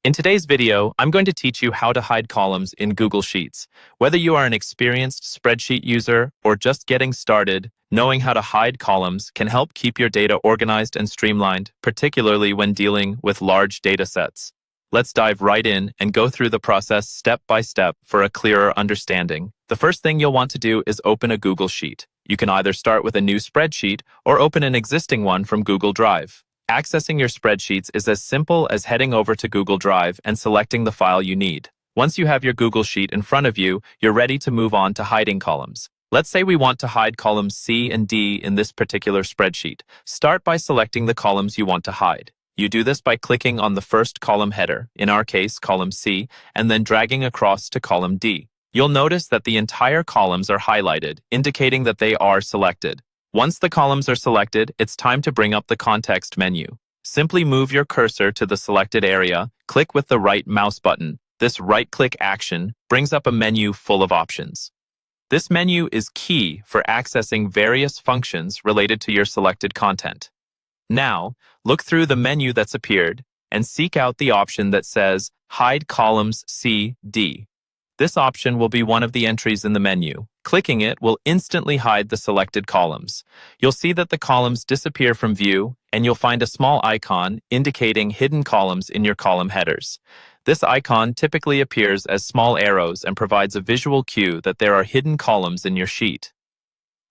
In today's video, I'm going to teach you how to hide columns in Google Sheets. Whether you are an experienced spreadsheet user or just getting started, knowing how to hide columns can help keep your data organized and streamlined, particularly when dealing with large data sets. Let's dive right in and go through the process step by step for a clearer understanding. The first thing you'll want to do is open a Google Sheet. You can either start with a new spreadsheet or open an existing one from Google Drive. Accessing your spreadsheets is as simple as heading over to Google Drive and selecting the file you need. Once you have your Google Sheet in front of you, you're ready to move on to hiding columns. Let's say we want to hide columns C and D in this particular spreadsheet. Start by selecting the columns you want to hide. You do this by clicking on the first column header, in our case, column C, and then dragging across to column D. You'll notice that the entire columns are highlighted, indicating that they are selected. Once the columns are selected, it's time to bring up the context menu. Simply move your cursor to the selected area, click with the right mouse button. This right-click action brings up a menu full of options. This menu is key for accessing various functions related to your selected content. Now, look through the menu that's appeared and seek out the option that says Hide Columns C, D. This option will be one of the entries in the menu. Clicking it will instantly hide the selected columns. You'll see that the columns disappear from view, and you'll find a small icon indicating hidden columns in your column headers. This icon typically appears as small arrows and provides a visual cue that there are hidden columns in your sheet.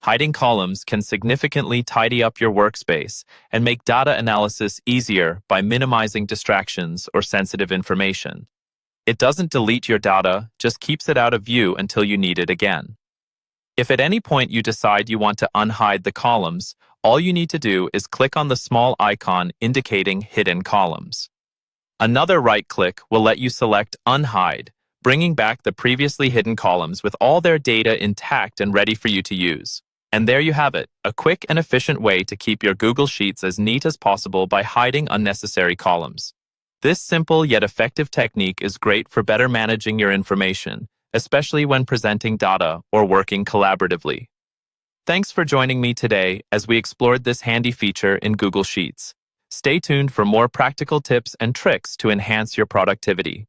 Hiding columns can significantly tidy up your workspace and make data analysis easier by minimizing distractions or sensitive information. It doesn't delete your data, just keeps it out of view until you need it again. If at any point you decide you want to unhide the columns, all you need to do is click on the small icon indicating hidden columns. Another right-click will let you select Unhide, bringing back the previously hidden columns with all their data intact and ready for you to use. And there you have it, a quick and efficient way to keep your Google Sheets as neat as possible by hiding unnecessary columns. This simple yet effective technique is great for better managing your information, especially when presenting data or working collaboratively. Thanks for joining me today as we explored this handy feature in Google Sheets. Stay tuned for more practical tips and tricks to enhance your productivity.